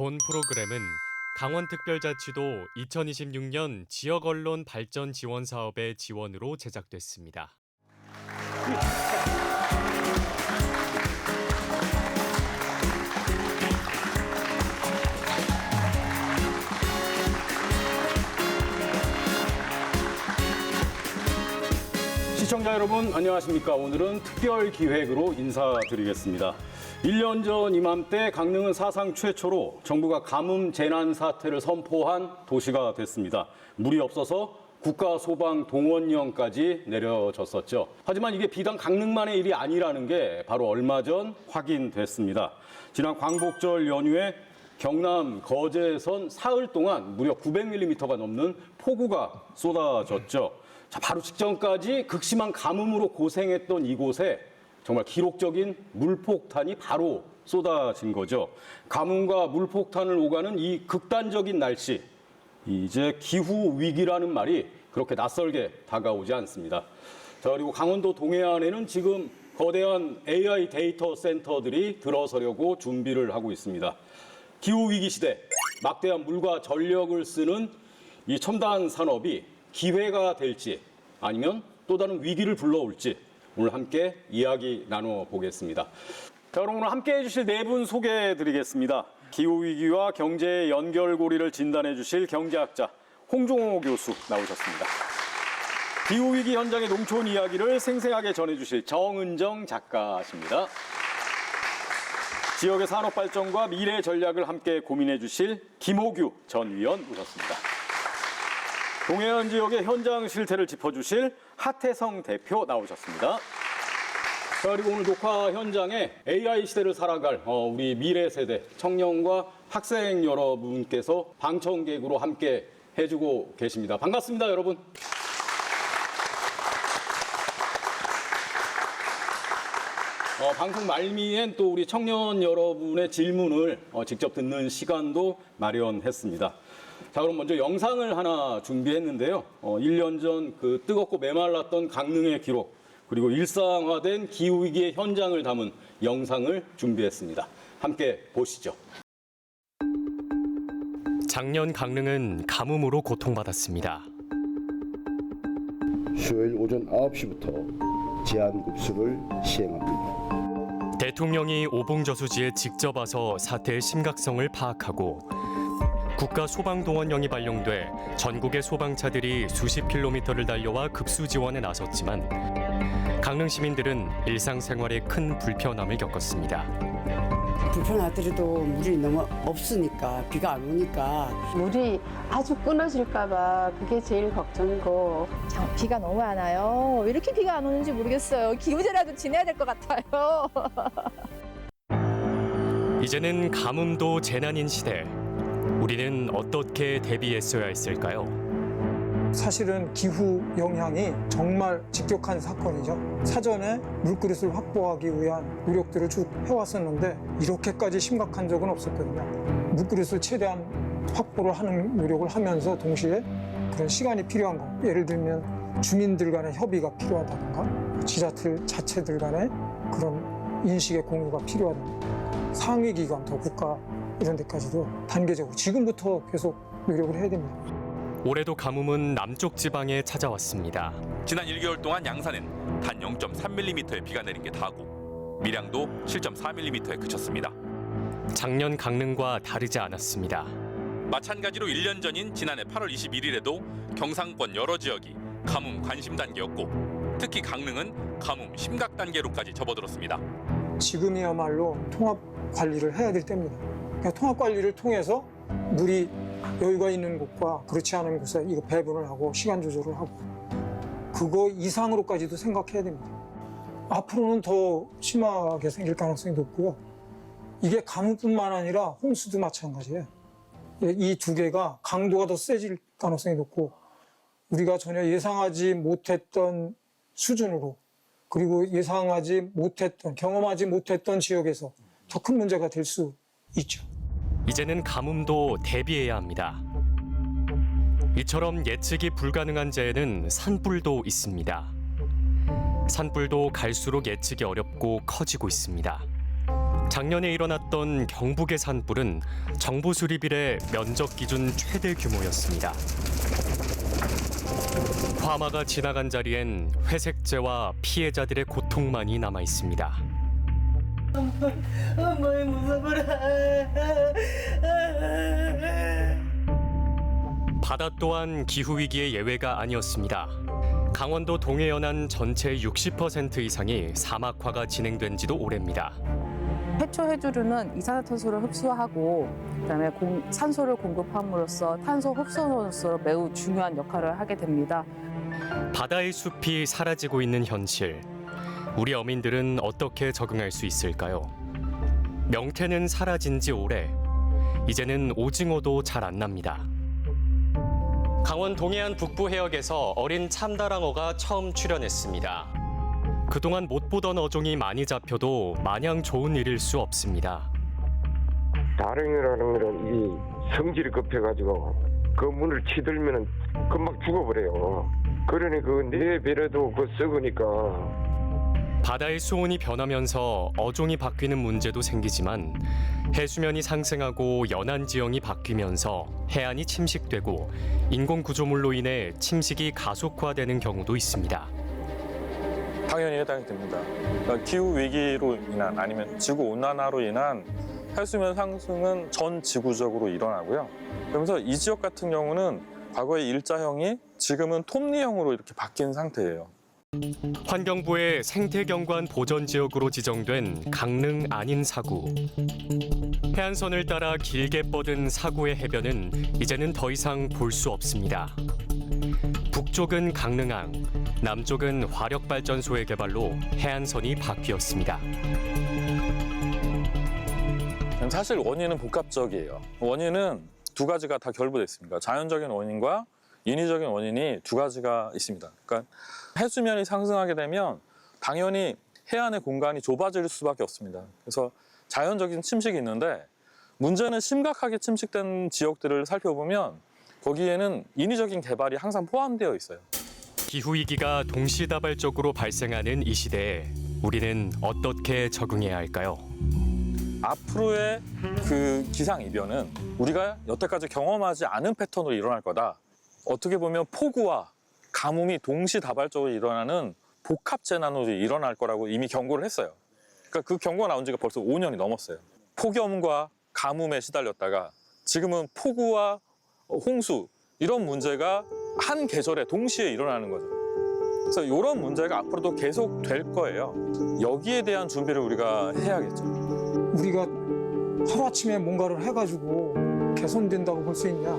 본 프로그램은 강원특별자치도 2026년 지역언론 발전 지원 사업의 지원으로 제작됐습니다. 시청자 여러분 안녕하십니까. 오늘은 특별 기획으로 인사드리겠습니다. 1년 전 이맘때 강릉은 사상 최초로 정부가 가뭄 재난 사태를 선포한 도시가 됐습니다. 물이 없어서 국가소방동원령까지 내려졌었죠. 하지만 이게 비단 강릉만의 일이 아니라는 게 바로 얼마 전 확인됐습니다. 지난 광복절 연휴에 경남 거제에선 사흘 동안 무려 900mm가 넘는 폭우가 쏟아졌죠. 자, 바로 직전까지 극심한 가뭄으로 고생했던 이곳에 정말 기록적인 물폭탄이 바로 쏟아진 거죠. 가뭄과 물폭탄을 오가는 이 극단적인 날씨, 이제 기후 위기라는 말이 그렇게 낯설게 다가오지 않습니다. 자, 그리고 강원도 동해안에는 지금 거대한 AI 데이터 센터들이 들어서려고 준비를 하고 있습니다. 기후 위기 시대, 막대한 물과 전력을 쓰는 이 첨단 산업이 기회가 될지 아니면 또 다른 위기를 불러올지 오늘 함께 이야기 나눠보겠습니다. 자, 그럼 오늘 함께 해주실 네 분 소개해드리겠습니다. 기후위기와 경제의 연결고리를 진단해 주실 경제학자 홍종호 교수 나오셨습니다. 기후위기 현장의 농촌 이야기를 생생하게 전해주실 정은정 작가십니다. 지역의 산업발전과 미래 전략을 함께 고민해 주실 김호규 전 위원 오셨습니다. 동해안 지역의 현장 실태를 짚어주실 하태성 대표 나오셨습니다. 자, 그리고 오늘 녹화 현장에 AI 시대를 살아갈 우리 미래 세대 청년과 학생 여러분께서 방청객으로 함께 해주고 계십니다. 반갑습니다, 여러분. 방송 말미엔 또 우리 청년 여러분의 질문을 직접 듣는 시간도 마련했습니다. 자, 그럼 먼저 영상을 하나 준비했는데요. 1년 전 그 뜨겁고 메말랐던 강릉의 기록, 그리고 일상화된 기후위기의 현장을 담은 영상을 준비했습니다. 함께 보시죠. 작년 강릉은 가뭄으로 고통받았습니다. 수요일 오전 9시부터 제한급수를 시행합니다. 대통령이 오봉저수지에 직접 와서 사태의 심각성을 파악하고 국가소방동원령이 발령돼 전국의 소방차들이 수십 킬로미터를 달려와 급수 지원에 나섰지만 강릉 시민들은 일상생활에 큰 불편함을 겪었습니다. 불편하더라도 물이 너무 없으니까, 비가 안 오니까. 물이 아주 끊어질까봐 그게 제일 걱정이고. 비가 너무 안 와요. 왜 이렇게 비가 안 오는지 모르겠어요. 기우제라도 지내야 될 것 같아요. 이제는 가뭄도 재난인 시대. 우리는 어떻게 대비했어야 했을까요? 사실은 기후 영향이 정말 직격한 사건이죠. 사전에 물그릇을 확보하기 위한 노력들을 쭉 해왔었는데 이렇게까지 심각한 적은 없었거든요. 물그릇을 최대한 확보를 하는 노력을 하면서 동시에 그런 시간이 필요한 거, 예를 들면 주민들 간의 협의가 필요하다든가 지자체 자체들 간의 그런 인식의 공유가 필요하다든가 상위기관, 더 국가 이런 데까지도 단계적으로 지금부터 계속 노력을 해야 됩니다. 올해도 가뭄은 남쪽 지방에 찾아왔습니다. 지난 1개월 동안 양산은 단 0.3mm의 비가 내린 게 다고 밀양도 7.4mm에 그쳤습니다. 작년 강릉과 다르지 않았습니다. 마찬가지로 1년 전인 지난해 8월 21일에도 경상권 여러 지역이 가뭄 관심 단계였고 특히 강릉은 가뭄 심각 단계로까지 접어들었습니다. 지금이야말로 통합 관리를 해야 될 때입니다. 그러니까 통합 관리를 통해서 물이 여유가 있는 곳과 그렇지 않은 곳에 이거 배분을 하고 시간 조절을 하고 그거 이상으로까지도 생각해야 됩니다. 앞으로는 더 심하게 생길 가능성이 높고요. 이게 가뭄뿐만 아니라 홍수도 마찬가지예요. 이 두 개가 강도가 더 세질 가능성이 높고 우리가 전혀 예상하지 못했던 수준으로 그리고 예상하지 못했던, 경험하지 못했던 지역에서 더 큰 문제가 될 수 있죠. 이제는 가뭄도 대비해야 합니다. 이처럼 예측이 불가능한 재해는 산불도 있습니다. 산불도 갈수록 예측이 어렵고 커지고 있습니다. 작년에 일어났던 경북의 산불은 정부 수립 이래 면적 기준 최대 규모였습니다. 화마가 지나간 자리엔 회색재와 피해자들의 고통만이 남아 있습니다. 바다 또한 기후위기의 예외가 아니었습니다. 강원도 동해연안 전체 60% 이상이 사막화가 진행된 지도 오래입니다. 해초 해조류는 이산화탄소를 흡수하고 그다음에 산소를 공급함으로써 탄소 흡수로서 매우 중요한 역할을 하게 됩니다. 바다의 숲이 사라지고 있는 현실. 우리 어민들은 어떻게 적응할 수 있을까요? 명태는 사라진 지 오래. 이제는 오징어도 잘 안 납니다. 강원 동해안 북부 해역에서 어린 참다랑어가 처음 출현했습니다. 그동안 못 보던 어종이 많이 잡혀도 마냥 좋은 일일 수 없습니다. 다랭이라는 거는 이 성질이 급해가지고 그 문을 치들면 금방 죽어버려요. 그러니 그 네 배려도 그 썩으니까. 바다의 수온이 변하면서 어종이 바뀌는 문제도 생기지만 해수면이 상승하고 연안 지형이 바뀌면서 해안이 침식되고 인공 구조물로 인해 침식이 가속화되는 경우도 있습니다. 당연히 해당이 됩니다. 그러니까 기후 위기로 인한 아니면 지구 온난화로 인한 해수면 상승은 전 지구적으로 일어나고요. 그러면서 이 지역 같은 경우는 과거의 일자형이 지금은 톱니형으로 이렇게 바뀐 상태예요. 환경부의 생태경관 보전지역으로 지정된 강릉 안인사구. 해안선을 따라 길게 뻗은 사구의 해변은 이제는 더 이상 볼 수 없습니다. 북쪽은 강릉항, 남쪽은 화력발전소의 개발로 해안선이 바뀌었습니다. 사실 원인은 복합적이에요. 원인은 두 가지가 다 결부되어 있습니다. 자연적인 원인과 인위적인 원인이 두 가지가 있습니다. 그러니까 해수면이 상승하게 되면 당연히 해안의 공간이 좁아질 수밖에 없습니다. 그래서 자연적인 침식이 있는데 문제는 심각하게 침식된 지역들을 살펴보면 거기에는 인위적인 개발이 항상 포함되어 있어요. 기후위기가 동시다발적으로 발생하는 이 시대에 우리는 어떻게 적응해야 할까요? 앞으로의 그 기상이변은 우리가 여태까지 경험하지 않은 패턴으로 일어날 거다. 어떻게 보면 폭우와 가뭄이 동시다발적으로 일어나는 복합재난으로 일어날 거라고 이미 경고를 했어요. 그러니까 그 경고가 나온 지가 벌써 5년이 넘었어요. 폭염과 가뭄에 시달렸다가 지금은 폭우와 홍수 이런 문제가 한 계절에 동시에 일어나는 거죠. 그래서 이런 문제가 앞으로도 계속 될 거예요. 여기에 대한 준비를 우리가 해야겠죠. 우리가 하루아침에 뭔가를 해가지고 개선된다고 볼 수 있냐?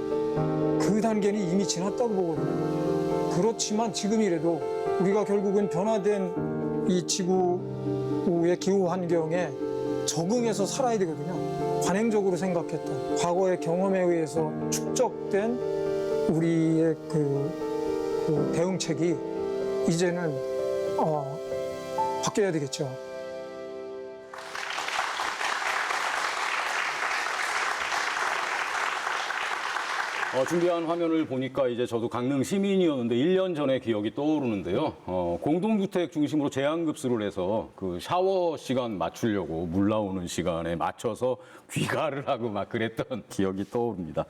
그 단계는 이미 지났다고 보거든요. 그렇지만 지금이라도 우리가 결국은 변화된 이 지구의 기후 환경에 적응해서 살아야 되거든요. 관행적으로 생각했던 과거의 경험에 의해서 축적된 우리의 그 대응책이 이제는 바뀌어야 되겠죠. 준비한 화면을 보니까 이제 저도 강릉 시민이었는데 1년 전의 기억이 떠오르는데요. 공동주택 중심으로 제한급수를 해서 그 샤워 시간 맞추려고 물 나오는 시간에 맞춰서 귀가를 하고 막 그랬던 기억이 떠오릅니다.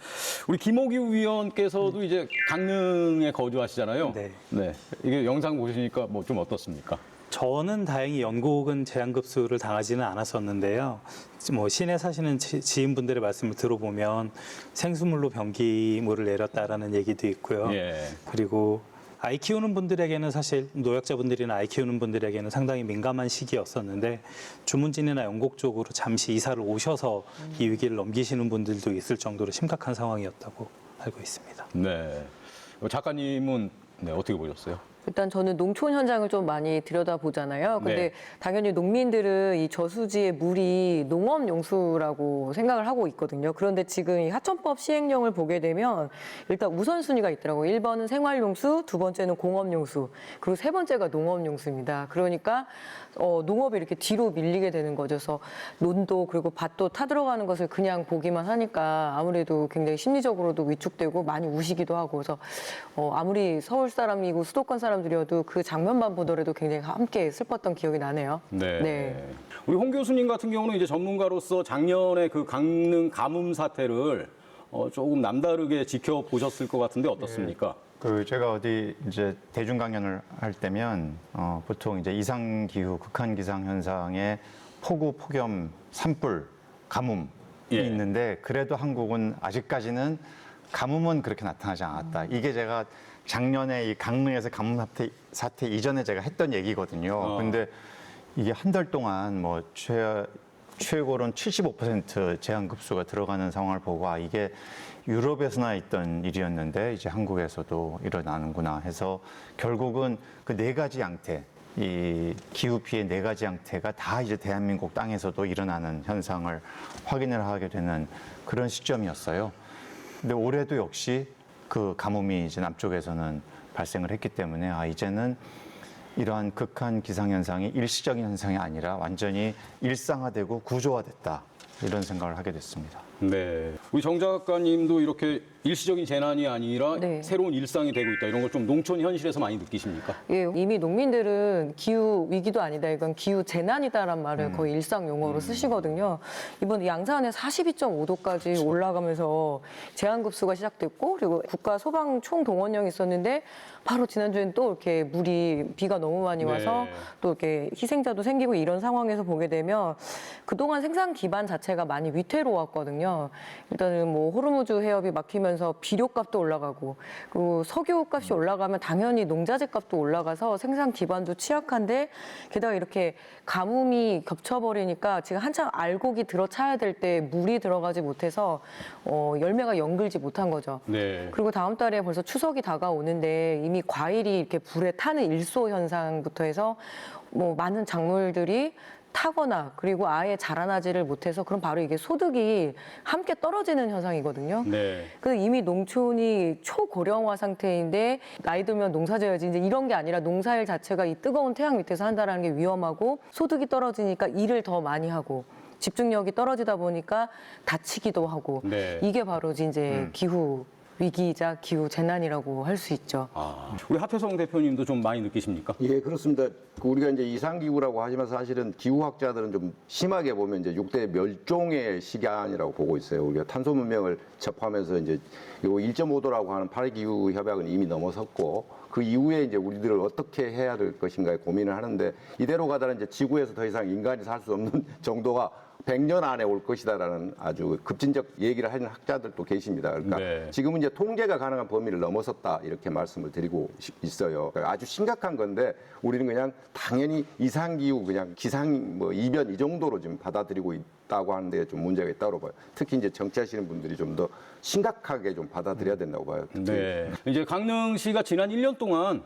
우리 김옥유 위원께서도 이제 강릉에 거주하시잖아요. 네. 이게 영상 보시니까 뭐 좀 어떻습니까? 저는 다행히 연곡은 제한급수를 당하지는 않았었는데요. 뭐 시내 사시는 지인분들의 말씀을 들어보면 생수물로 변기물을 내렸다라는 얘기도 있고요. 그리고 아이 키우는 분들에게는 사실 노약자분들이나 아이 키우는 분들에게는 상당히 민감한 시기였었는데 주문진이나 연곡 쪽으로 잠시 이사를 오셔서 이 위기를 넘기시는 분들도 있을 정도로 심각한 상황이었다고 알고 있습니다. 네. 작가님은 어떻게 보셨어요? 일단 저는 농촌 현장을 좀 많이 들여다보잖아요. 근데 당연히 농민들은 이 저수지의 물이 농업용수라고 생각을 하고 있거든요. 그런데 지금 이 하천법 시행령을 보게 되면 일단 우선순위가 있더라고요. 1번은 생활용수, 두 번째는 공업용수, 그리고 세 번째가 농업용수입니다. 그러니까 농업이 이렇게 뒤로 밀리게 되는 거죠. 그래서 논도 그리고 밭도 타들어가는 것을 그냥 보기만 하니까 아무래도 굉장히 심리적으로도 위축되고 많이 우시기도 하고 그래서 아무리 서울 사람이고 수도권 사람 사람들이어도 그 장면만 보더라도 굉장히 함께 슬펐던 기억이 나네요. 네. 우리 홍 교수님 같은 경우는 이제 전문가로서 작년에 그 강릉 가뭄 사태를 조금 남다르게 지켜보셨을 것 같은데 어떻습니까? 제가 어디 이제 대중 강연을 할 때면 보통 이제 이상 기후, 극한 기상 현상에 폭우, 폭염, 산불, 가뭄이 있는데 그래도 한국은 아직까지는 가뭄은 그렇게 나타나지 않았다. 이게 제가 작년에 이 강릉에서 가뭄 사태 이전에 제가 했던 얘기거든요. 근데 이게 한 달 동안 뭐 최고로는 75% 제한급수가 들어가는 상황을 보고 이게 유럽에서나 있던 일이었는데 이제 한국에서도 일어나는구나 해서 결국은 그 네 가지 양태, 이 기후 피해 네 가지 양태가 다 이제 대한민국 땅에서도 일어나는 현상을 확인을 하게 되는 그런 시점이었어요. 근데 올해도 역시 그 가뭄이 이제 남쪽에서는 발생을 했기 때문에 이제는 이러한 극한 기상현상이 일시적인 현상이 아니라 완전히 일상화되고 구조화됐다. 이런 생각을 하게 됐습니다. 네. 우리 정 작가님도 이렇게 일시적인 재난이 아니라 새로운 일상이 되고 있다. 이런 걸 좀 농촌 현실에서 많이 느끼십니까? 예, 이미 농민들은 기후 위기도 아니다. 이건 기후 재난이다라는 말을 거의 일상 용어로 쓰시거든요. 이번 양산에 42.5도까지 올라가면서 제한급수가 시작됐고 그리고 국가 소방 총동원령이 있었는데 바로 지난주엔 또 이렇게 비가 너무 많이 와서 또 이렇게 희생자도 생기고 이런 상황에서 보게 되면 그동안 생산 기반 자체가 많이 위태로웠거든요. 일단은 뭐 호르무즈 해협이 막히면서 비료값도 올라가고 그리고 석유값이 올라가면 당연히 농자재 값도 올라가서 생산 기반도 취약한데 게다가 이렇게 가뭄이 겹쳐버리니까 지금 한창 알곡이 들어차야 될 때 물이 들어가지 못해서 열매가 연글지 못한 거죠. 그리고 다음 달에 벌써 추석이 다가오는데 이미 과일이 이렇게 불에 타는 일소 현상부터 해서 뭐 많은 작물들이 타거나 그리고 아예 자라나지를 못해서 그럼 바로 이게 소득이 함께 떨어지는 현상이거든요. 그래서 이미 농촌이 초고령화 상태인데 나이 들면 농사 지어야지 이제 이런 게 아니라 농사일 자체가 이 뜨거운 태양 밑에서 한다는 게 위험하고 소득이 떨어지니까 일을 더 많이 하고 집중력이 떨어지다 보니까 다치기도 하고 이게 바로 이제 기후 위기이자 기후 재난이라고 할 수 있죠. 우리 하태성 대표님도 좀 많이 느끼십니까? 예, 그렇습니다. 우리가 이제 이상기후라고 하지만 사실은 기후학자들은 좀 심하게 보면 이제 6대 멸종의 시간이라고 보고 있어요. 우리가 탄소 문명을 접하면서 이제 요 1.5도라고 하는 파리기후 협약은 이미 넘어섰고 그 이후에 이제 우리들을 어떻게 해야 될 것인가에 고민을 하는데 이대로 가다는 이제 지구에서 더 이상 인간이 살 수 없는 정도가 100년 안에 올 것이다라는 아주 급진적 얘기를 하는 학자들도 계십니다. 그러니까 지금은 이제 통제가 가능한 범위를 넘어섰다 이렇게 말씀을 드리고 있어요. 그러니까 아주 심각한 건데 우리는 그냥 당연히 이상기후 그냥 기상 뭐 이변 이 정도로 지금 받아들이고 있다고 하는데 좀 문제가 있다고 봐요. 특히 이제 정치하시는 분들이 좀 더 심각하게 좀 받아들여야 된다고 봐요. 이제 강릉시가 지난 1년 동안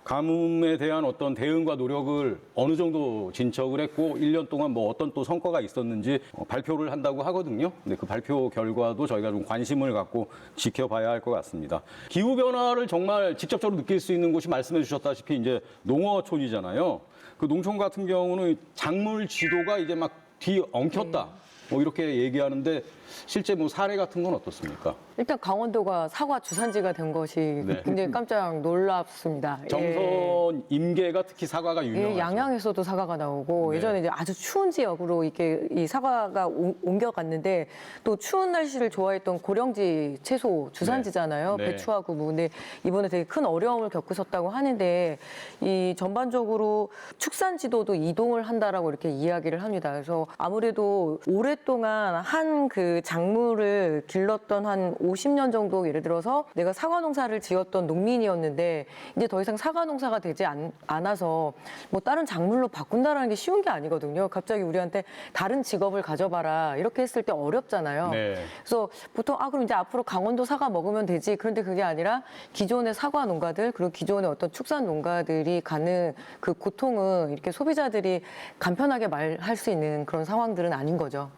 가뭄에 대한 어떤 대응과 노력을 어느 정도 진척을 했고 1년 동안 뭐 어떤 또 성과가 있었는지 발표를 한다고 하거든요. 근데 그 발표 결과도 저희가 좀 관심을 갖고 지켜봐야 할 것 같습니다. 기후 변화를 정말 직접적으로 느낄 수 있는 곳이 말씀해 주셨다시피 이제 농어촌이잖아요. 그 농촌 같은 경우는 작물 지도가 이제 막 뒤엉켰다. 뭐 이렇게 얘기하는데 실제 뭐 사례 같은 건 어떻습니까? 일단 강원도가 사과 주산지가 된 것이 굉장히 깜짝 놀랍습니다. 정선 임계가 특히 사과가 유명하죠. 양양에서도 사과가 나오고 예전에 이제 아주 추운 지역으로 이렇게 이 사과가 옮겨갔는데 또 추운 날씨를 좋아했던 고령지 채소 주산지잖아요. 배추하고 무. 근데 이번에 되게 큰 어려움을 겪으셨다고 하는데 이 전반적으로 축산지도도 이동을 한다라고 이렇게 이야기를 합니다. 그래서 아무래도 오랫동안 한 그 작물을 길렀던 한 50년 정도 예를 들어서 내가 사과 농사를 지었던 농민이었는데 이제 더 이상 사과 농사가 되지 않아서 뭐 다른 작물로 바꾼다라는 게 쉬운 게 아니거든요. 갑자기 우리한테 다른 직업을 가져봐라 이렇게 했을 때 어렵잖아요. 그래서 보통 그럼 이제 앞으로 강원도 사과 먹으면 되지. 그런데 그게 아니라 기존의 사과 농가들 그리고 기존의 어떤 축산 농가들이 가는 그 고통은 이렇게 소비자들이 간편하게 말할 수 있는 그런 상황들은 아닌 거죠.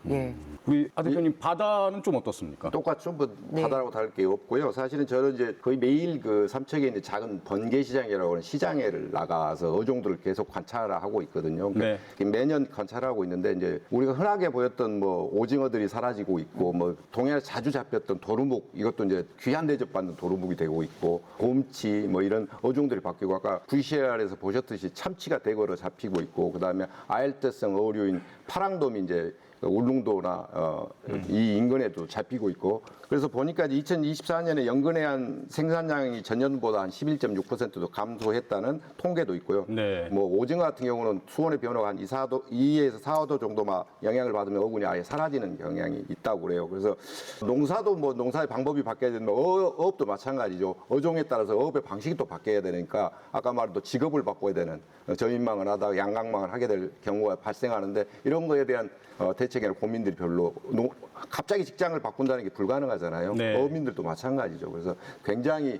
우리 하 대표님 바다는 좀 어떻습니까? 똑같죠. 뭐 바다라고 다를 게 없고요. 사실은 저는 이제 거의 매일 그 삼척에 있는 작은 번개 시장이라고 하는 시장에를 나가서 어종들을 계속 관찰하고 있거든요. 그러니까 매년 관찰하고 있는데 이제 우리가 흔하게 보였던 뭐 오징어들이 사라지고 있고 뭐 동해에 자주 잡혔던 도루묵 이것도 이제 귀한 대접받는 도루묵이 되고 있고 곰치 뭐 이런 어종들이 바뀌고 아까 VCR에서 보셨듯이 참치가 대거로 잡히고 있고 그다음에 아열대성 어류인 파랑돔이 이제 울릉도나 이 인근에도 잡히고 있고 그래서 보니까 2024년에 연근해안 생산량이 전년보다 한 11.6%도 감소했다는 통계도 있고요. 뭐 오징어 같은 경우는 수온의 변화가 한 2에서 4도 정도만 영향을 받으면 어군이 아예 사라지는 경향이 있다고 그래요. 그래서 농사도 뭐 농사의 방법이 바뀌어야 되는데 어업도 마찬가지죠. 어종에 따라서 어업의 방식이 또 바뀌어야 되니까 아까 말한 직업을 바꿔야 되는 저인망을 하다가 양강망을 하게 될 경우가 발생하는데 이런 거에 대한 대책이나 고민들이 별로 갑자기 직장을 바꾼다는 게 불가능하잖아요. 어민들도 마찬가지죠. 그래서 굉장히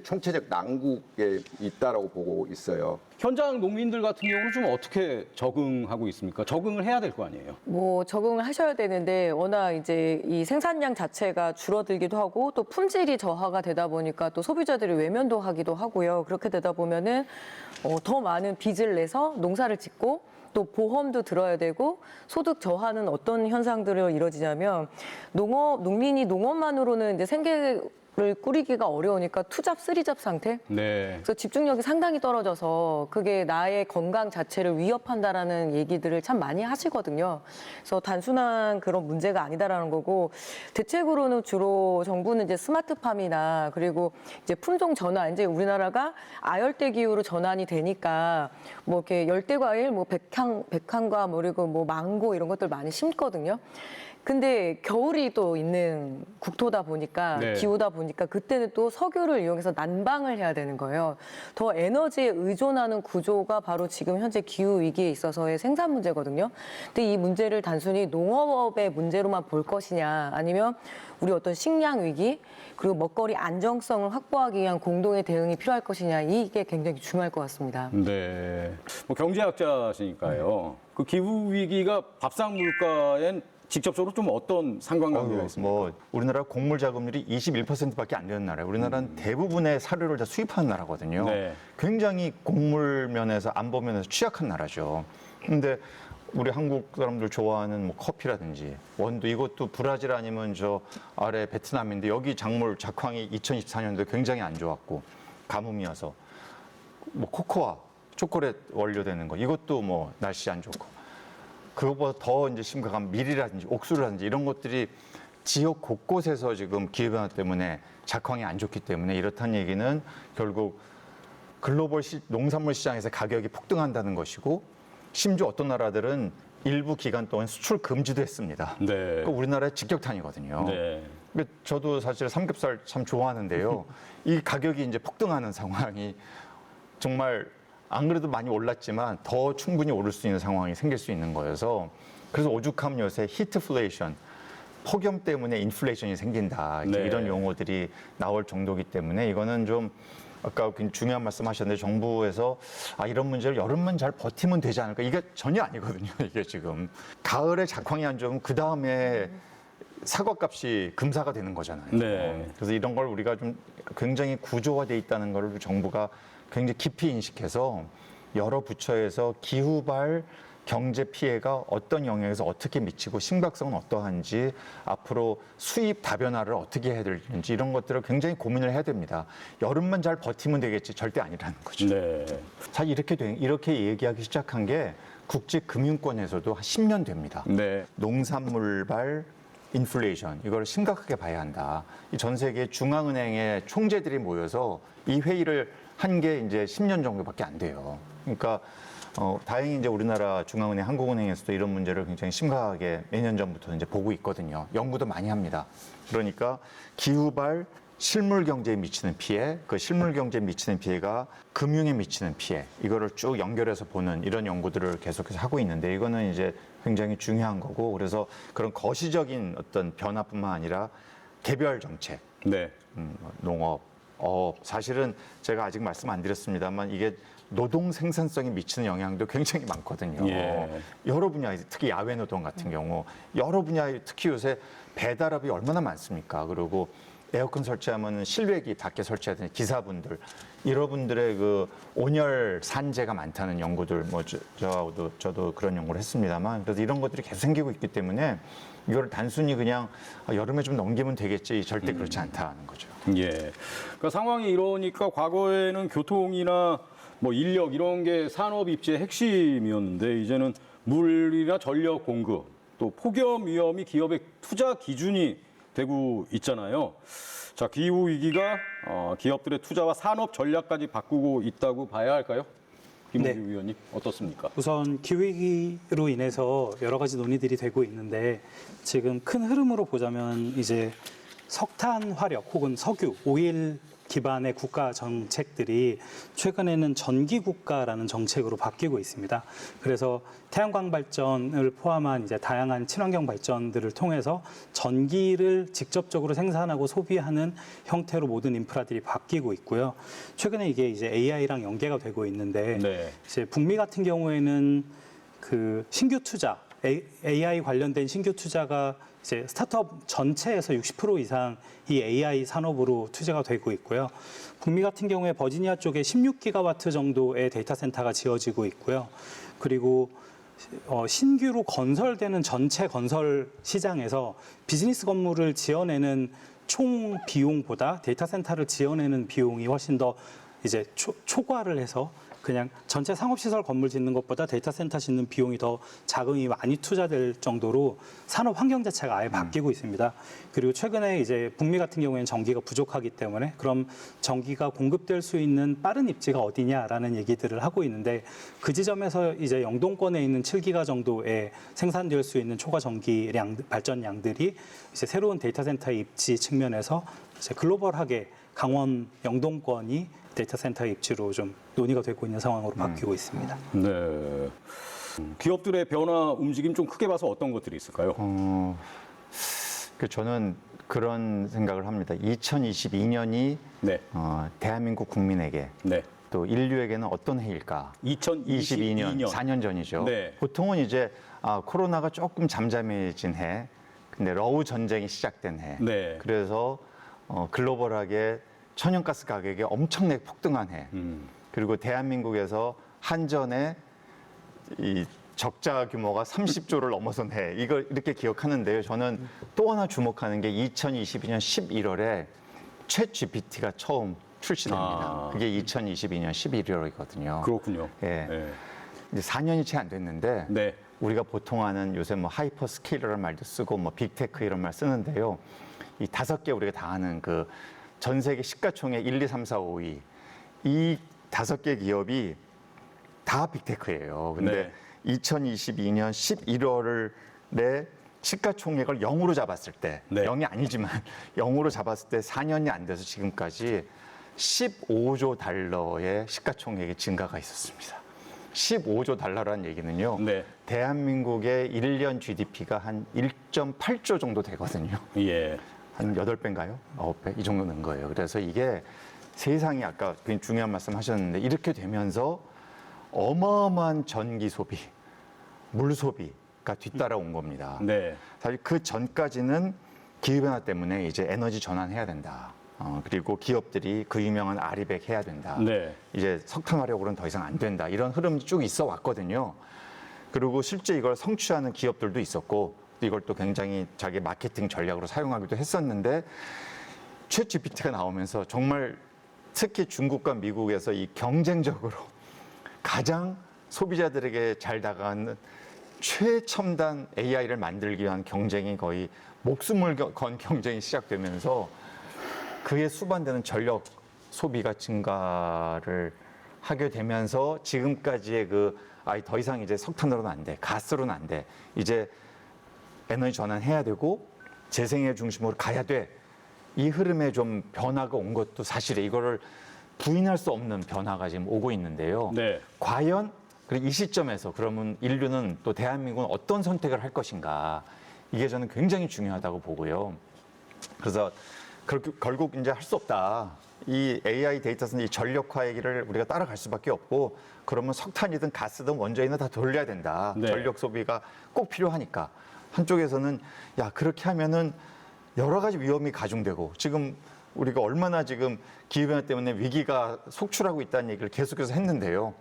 총체적 난국에 있다라고 보고 있어요. 현장 농민들 같은 경우는 좀 어떻게 적응하고 있습니까? 적응을 해야 될 거 아니에요? 뭐 적응을 하셔야 되는데 워낙 이제 이 생산량 자체가 줄어들기도 하고 또 품질이 저하가 되다 보니까 또 소비자들이 외면도 하기도 하고요. 그렇게 되다 보면은 더 많은 빚을 내서 농사를 짓고 또 보험도 들어야 되고 소득 저하는 어떤 현상들을 이뤄지냐면 농민이 농업만으로는 이제 생계를 꾸리기가 어려우니까 투잡, 쓰리잡 상태. 그래서 집중력이 상당히 떨어져서 그게 나의 건강 자체를 위협한다라는 얘기들을 참 많이 하시거든요. 그래서 단순한 그런 문제가 아니다라는 거고 대책으로는 주로 정부는 이제 스마트팜이나 그리고 이제 품종 전환 이제 우리나라가 아열대 기후로 전환이 되니까 뭐 이렇게 열대 과일 뭐 백향과 뭐 그리고 뭐 망고 이런 것들 많이 심거든요. 근데 겨울이 또 있는 국토다 보니까 기후다 보니까 그때는 또 석유를 이용해서 난방을 해야 되는 거예요. 더 에너지에 의존하는 구조가 바로 지금 현재 기후 위기에 있어서의 생산 문제거든요. 근데 이 문제를 단순히 농업의 문제로만 볼 것이냐 아니면 우리 어떤 식량 위기 그리고 먹거리 안정성을 확보하기 위한 공동의 대응이 필요할 것이냐 이게 굉장히 중요할 것 같습니다. 네. 뭐 경제학자시니까요. 그 기후 위기가 밥상 물가엔 직접적으로 좀 어떤 상관관계가 있습니까? 뭐 우리나라 곡물 자급률이 21%밖에 안 되는 나라예요. 우리나라는 대부분의 사료를 다 수입하는 나라거든요. 굉장히 곡물 면에서 안보 면에서 취약한 나라죠. 근데 우리 한국 사람들 좋아하는 뭐 커피라든지 원두 이것도 브라질 아니면 저 아래 베트남인데 여기 작물 작황이 2024년도에 굉장히 안 좋았고 가뭄이어서 뭐 코코아 초콜릿 원료되는 거 이것도 뭐 날씨 안 좋고 그것보다 더 이제 심각한 밀이라든지 옥수수라든지 이런 것들이 지역 곳곳에서 지금 기후변화 때문에 작황이 안 좋기 때문에 이렇다는 얘기는 결국 글로벌 농산물 시장에서 가격이 폭등한다는 것이고 심지어 어떤 나라들은 일부 기간 동안 수출 금지도 했습니다. 그러니까 우리나라의 직격탄이거든요. 저도 사실 삼겹살 참 좋아하는데요. 이 가격이 이제 폭등하는 상황이 정말 안 그래도 많이 올랐지만 더 충분히 오를 수 있는 상황이 생길 수 있는 거여서 그래서 오죽하면 요새 히트플레이션, 폭염 때문에 인플레이션이 생긴다 이런 용어들이 나올 정도이기 때문에 이거는 좀 아까 중요한 말씀하셨는데 정부에서 이런 문제를 여름만 잘 버티면 되지 않을까 이게 전혀 아니거든요. 이게 지금 가을에 작황이 안 좋으면 그 다음에 사과값이 금사가 되는 거잖아요. 그래서 이런 걸 우리가 좀 굉장히 구조화돼 있다는 걸 정부가 굉장히 깊이 인식해서 여러 부처에서 기후발 경제 피해가 어떤 영역에서 어떻게 미치고 심각성은 어떠한지 앞으로 수입 다변화를 어떻게 해야 될지 이런 것들을 굉장히 고민을 해야 됩니다. 여름만 잘 버티면 되겠지 절대 아니라는 거죠. 사실 이렇게 얘기하기 시작한 게 국제금융권에서도 한 10년 됩니다. 농산물발 인플레이션 이걸 심각하게 봐야 한다. 전 세계 중앙은행의 총재들이 모여서 이 회의를 한 게 이제 10년 정도밖에 안 돼요. 그러니까 다행히 이제 우리나라 중앙은행, 한국은행에서도 이런 문제를 굉장히 심각하게 몇 년 전부터 이제 보고 있거든요. 연구도 많이 합니다. 그러니까 기후발 실물 경제에 미치는 피해, 그 실물 경제에 미치는 피해가 금융에 미치는 피해, 이거를 쭉 연결해서 보는 이런 연구들을 계속해서 하고 있는데 이거는 이제 굉장히 중요한 거고 그래서 그런 거시적인 어떤 변화뿐만 아니라 개별 정책, 농업, 사실은 제가 아직 말씀 안 드렸습니다만 이게 노동 생산성에 미치는 영향도 굉장히 많거든요. 예. 여러 분야, 특히 야외 노동 같은 경우 여러 분야에 특히 요새 배달업이 얼마나 많습니까? 그리고 에어컨 설치하면 실외기 밖에 설치하는 기사분들, 여러분들의 그 온열 산재가 많다는 연구들, 뭐 저도 그런 연구를 했습니다만, 그래서 이런 것들이 계속 생기고 있기 때문에 이걸 단순히 그냥 여름에 좀 넘기면 되겠지, 절대 그렇지 않다는 거죠. 예. 그러니까 상황이 이러니까 과거에는 교통이나 뭐 인력 이런 게 산업 입지의 핵심이었는데 이제는 물이나 전력 공급 또 폭염 위험이 기업의 투자 기준이 되고 있잖아요. 자, 기후 위기가 기업들의 투자와 산업 전략까지 바꾸고 있다고 봐야 할까요? 김호규 위원님 어떻습니까? 우선 기후위기로 인해서 여러 가지 논의들이 되고 있는데 지금 큰 흐름으로 보자면 이제 석탄 화력 혹은 석유, 오일 기반의 국가 정책들이 최근에는 전기 국가라는 정책으로 바뀌고 있습니다. 그래서 태양광 발전을 포함한 이제 다양한 친환경 발전들을 통해서 전기를 직접적으로 생산하고 소비하는 형태로 모든 인프라들이 바뀌고 있고요. 최근에 이게 이제 AI랑 연계가 되고 있는데 이제 북미 같은 경우에는 그 신규 투자, AI 관련된 신규 투자가 이제 스타트업 전체에서 60% 이상 이 AI 산업으로 투자가 되고 있고요. 북미 같은 경우에 버지니아 쪽에 16기가와트 정도의 데이터 센터가 지어지고 있고요. 그리고 신규로 건설되는 전체 건설 시장에서 비즈니스 건물을 지어내는 총 비용보다 데이터 센터를 지어내는 비용이 훨씬 더 이제 초과를 해서 그냥 전체 상업시설 건물 짓는 것보다 데이터 센터 짓는 비용이 더 자금이 많이 투자될 정도로 산업 환경 자체가 아예 바뀌고 있습니다. 그리고 최근에 이제 북미 같은 경우에는 전기가 부족하기 때문에 그럼 전기가 공급될 수 있는 빠른 입지가 어디냐라는 얘기들을 하고 있는데 그 지점에서 이제 영동권에 있는 7기가 정도의 생산될 수 있는 초과 전기량 발전량들이 이제 새로운 데이터 센터 입지 측면에서 이제 글로벌하게 강원 영동권이 데이터 센터 입지로 좀 논의가 되고 있는 상황으로 바뀌고 있습니다. 네. 기업들의 변화 움직임 좀 크게 봐서 어떤 것들이 있을까요? 저는 그런 생각을 합니다. 2022년이 대한민국 국민에게 또 인류에게는 어떤 해일까? 2022년 4년 전이죠. 네. 보통은 이제 코로나가 조금 잠잠해진 해, 근데 러우 전쟁이 시작된 해. 그래서 글로벌하게 천연가스 가격이 엄청나게 폭등한 해. 그리고 대한민국에서 한전에 이 적자 규모가 30조를 넘어선 해. 이걸 이렇게 기억하는데요. 저는 또 하나 주목하는 게 2022년 11월에 챗 GPT가 처음 출시됩니다. 그게 2022년 11월이거든요. 그렇군요. 예. 이제 4년이 채 안 됐는데 우리가 보통 하는 요새 뭐 하이퍼 스케일러라는 말도 쓰고 뭐 빅테크 이런 말 쓰는데요. 이 5개 우리가 다 아는 그 전 세계 시가총액 1, 2, 3, 4, 5위 이 5개 기업이 다 빅테크예요. 근데 2022년 11월에 시가총액을 0으로 잡았을 때 0이 아니지만 0으로 잡았을 때 4년이 안 돼서 지금까지 15조 달러의 시가총액의 증가가 있었습니다. 15조 달러라는 얘기는요. 대한민국의 1년 GDP가 한 1.8조 정도 되거든요. 한 8배인가요? 9배? 이 정도 는 거예요. 그래서 이게 세상이 아까 굉장히 중요한 말씀 하셨는데 이렇게 되면서 어마어마한 전기 소비, 물 소비가 뒤따라온 겁니다. 사실 그 전까지는 기후변화 때문에 이제 에너지 전환해야 된다. 그리고 기업들이 그 유명한 아리백 해야 된다. 이제 석탄 화력으로는 더 이상 안 된다. 이런 흐름이 쭉 있어 왔거든요. 그리고 실제 이걸 성취하는 기업들도 있었고 이걸 또 굉장히 자기 마케팅 전략으로 사용하기도 했었는데 챗 GPT가 나오면서 정말 특히 중국과 미국에서 이 경쟁적으로 가장 소비자들에게 잘 다가가는 최첨단 AI를 만들기 위한 경쟁이 거의 목숨을 건 경쟁이 시작되면서 그에 수반되는 전력 소비가 증가를 하게 되면서 지금까지의 더 이상 이제 석탄으로는 안 돼, 가스로는 안 돼, 이제 에너지 전환해야 되고 재생의 중심으로 가야 돼. 이 흐름에 좀 변화가 온 것도 사실이에요. 이거를 부인할 수 없는 변화가 지금 오고 있는데요. 과연 이 시점에서 그러면 인류는 또 대한민국은 어떤 선택을 할 것인가. 이게 저는 굉장히 중요하다고 보고요. 그래서 결국 이제 할 수 없다. 이 AI 데이터 센터 이 전력화의 길을 우리가 따라갈 수밖에 없고 그러면 석탄이든 가스든 원자이든 다 돌려야 된다. 네. 전력 소비가 꼭 필요하니까. 한쪽에서는 야 그렇게 하면은 여러 가지 위험이 가중되고 지금 우리가 얼마나 지금 기후변화 때문에 위기가 속출하고 있다는 얘기를 계속해서 했는데요.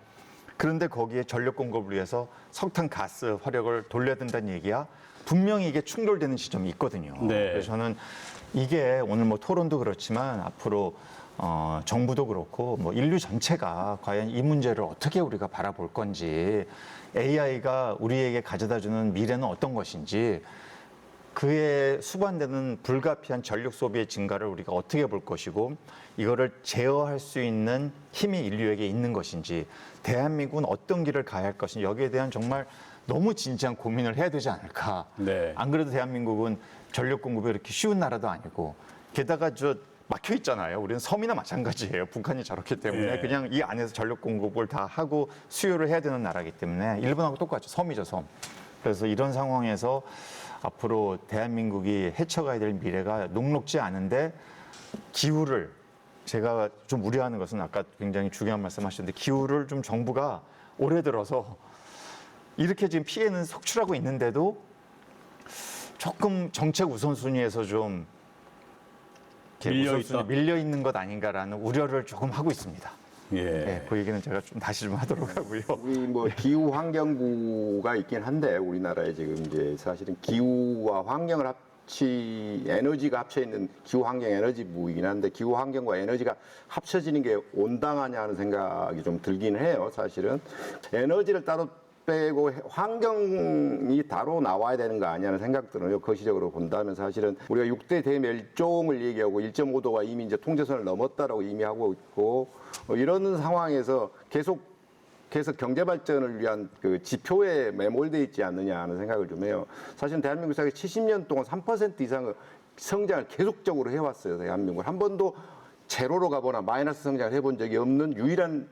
그런데 거기에 전력 공급을 위해서 석탄 가스 화력을 돌려야 된다는 얘기야 분명히 이게 충돌되는 지점이 있거든요. 네. 그래서 저는 이게 오늘 뭐 토론도 그렇지만 앞으로 정부도 그렇고 뭐 인류 전체가 과연 이 문제를 어떻게 우리가 바라볼 건지 AI가 우리에게 가져다주는 미래는 어떤 것인지 그에 수반되는 불가피한 전력 소비의 증가를 우리가 어떻게 볼 것이고 이거를 제어할 수 있는 힘이 인류에게 있는 것인지 대한민국은 어떤 길을 가야 할 것인지 여기에 대한 정말 너무 진지한 고민을 해야 되지 않을까. 네. 안 그래도 대한민국은 전력 공급이 이렇게 쉬운 나라도 아니고 게다가 막혀 있잖아요. 우리는 섬이나 마찬가지예요. 북한이 저렇기 때문에 네. 그냥 이 안에서 전력 공급을 다 하고 수요를 해야 되는 나라이기 때문에 일본하고 똑같죠. 섬이죠, 섬. 그래서 이런 상황에서 앞으로 대한민국이 헤쳐가야 될 미래가 녹록지 않은데 기후를 제가 좀 우려하는 것은 아까 굉장히 중요한 말씀하셨는데 기후를 좀 정부가 올해 들어서 이렇게 지금 피해는 속출하고 있는데도 조금 정책 우선순위에서 좀 밀려 있는 것 아닌가라는 우려를 조금 하고 있습니다. 예. 네, 그 얘기는 제가 좀 다시 좀 하도록 하고요. 우리 뭐 기후 환경부가 있긴 한데 우리나라에 지금 이제 사실은 기후와 환경을 에너지가 합쳐 있는 기후 환경 에너지부이긴 한데 기후 환경과 에너지가 합쳐지는 게 온당하냐 하는 생각이 좀 들긴 해요. 사실은 에너지를 따로 빼고 환경이 따로 나와야 되는 거 아니냐는 생각 들어요. 거시적으로 본다면 사실은 우리가 6대 대멸종을 얘기하고 1.5도가 이미 이제 통제선을 넘었다라고 이미 하고 있고 이런 상황에서 계속해서 경제 발전을 위한 그 지표에 매몰돼 있지 않느냐 하는 생각을 좀 해요. 사실 대한민국 사회 70년 동안 3% 이상의 성장을 계속적으로 해왔어요. 대한민국은 한 번도 제로로 가거나 마이너스 성장을 해본 적이 없는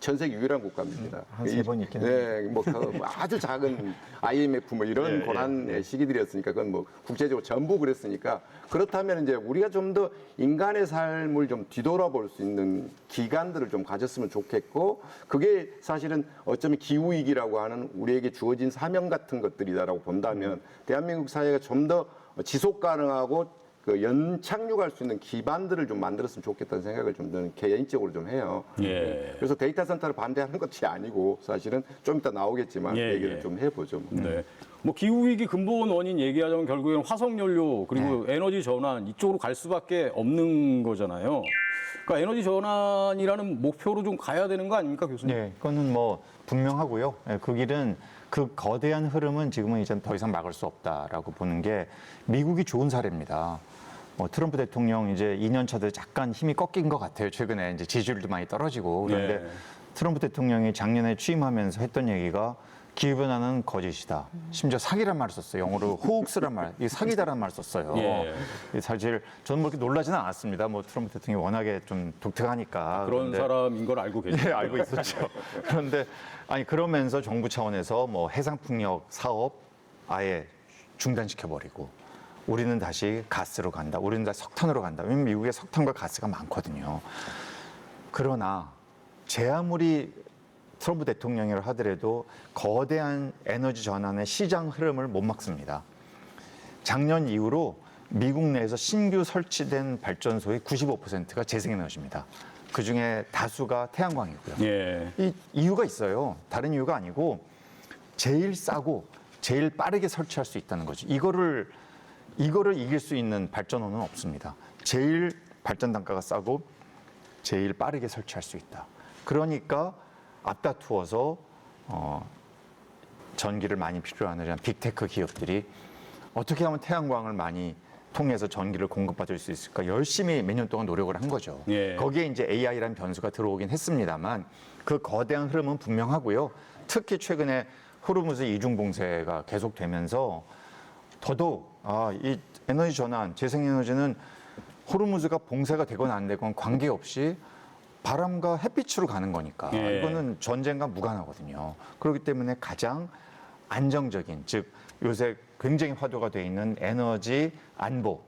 전 세계 유일한 국가입니다. 한 3번 있긴 네, 뭐 아주 작은 IMF 뭐 이런 예, 고난의 시기들이었으니까 그건 뭐 국제적으로 전부 그랬으니까 그렇다면 이제 우리가 좀 더 인간의 삶을 좀 뒤돌아볼 수 있는 기간들을 좀 가졌으면 좋겠고 그게 사실은 어쩌면 기후 위기라고 하는 우리에게 주어진 사명 같은 것들이다라고 본다면 대한민국 사회가 좀 더 지속 가능하고 그 연착륙할 수 있는 기반들을 좀 만들었으면 좋겠다는 생각을 좀 저는 개인적으로 좀 해요. 예. 그래서 데이터 센터를 반대하는 것이 아니고 사실은 좀 이따 나오겠지만 예, 얘기를 예. 좀 해보죠. 네. 뭐 기후 위기 근본 원인 얘기하자면 결국에는 화석 연료 그리고 에너지 전환 이쪽으로 갈 수밖에 없는 거잖아요. 그러니까 에너지 전환이라는 목표로 좀 가야 되는 거 아닙니까, 교수님? 네, 그거는 뭐 분명하고요. 그 길은 그 거대한 흐름은 지금은 이제 더 이상 막을 수 없다라고 보는 게 미국이 좋은 사례입니다. 뭐 트럼프 대통령 이제 2년 차들 약간 힘이 꺾인 것 같아요. 최근에 이제 지지율도 많이 떨어지고 그런데 네. 트럼프 대통령이 작년에 취임하면서 했던 얘기가 기후변화는 거짓이다. 심지어 사기란 말을 썼어요. 영어로 호흡스란 말, 이 사기다란 말을 썼어요. 예. 사실 저는 뭐 이렇게 놀라지는 않았습니다. 뭐 트럼프 대통령이 워낙에 좀 독특하니까. 그런 그런데 사람인 걸 알고 계시죠? 예, 알고 있었죠. 그런데 그러면서 정부 차원에서 뭐 해상풍력 사업 아예 중단시켜버리고 우리는 다시 가스로 간다. 우리는 다시 석탄으로 간다. 왜냐면 미국에 석탄과 가스가 많거든요. 그러나 제 아무리 트럼프 대통령이라 하더라도 거대한 에너지 전환의 시장 흐름을 못 막습니다. 작년 이후로 미국 내에서 신규 설치된 발전소의 95%가 재생에너지입니다. 그중에 다수가 태양광이고요. 예. 이 이유가 있어요. 다른 이유가 아니고 제일 싸고 제일 빠르게 설치할 수 있다는 거죠. 이거를 이길 수 있는 발전원은 없습니다. 제일 발전 단가가 싸고 제일 빠르게 설치할 수 있다. 그러니까 앞다투어서 전기를 많이 필요로 하는 빅테크 기업들이 어떻게 하면 태양광을 많이 통해서 전기를 공급받을 수 있을까 열심히 몇 년 동안 노력을 한 거죠. 예. 거기에 이제 AI라는 변수가 들어오긴 했습니다만 그 거대한 흐름은 분명하고요. 특히 최근에 호르무즈 이중 봉쇄가 계속되면서 더더욱 이 에너지 전환, 재생에너지는 호르무즈가 봉쇄가 되거나 안 되건 관계없이 바람과 햇빛으로 가는 거니까 예. 이거는 전쟁과 무관하거든요. 그렇기 때문에 가장 안정적인, 즉 요새 굉장히 화두가 돼 있는 에너지 안보,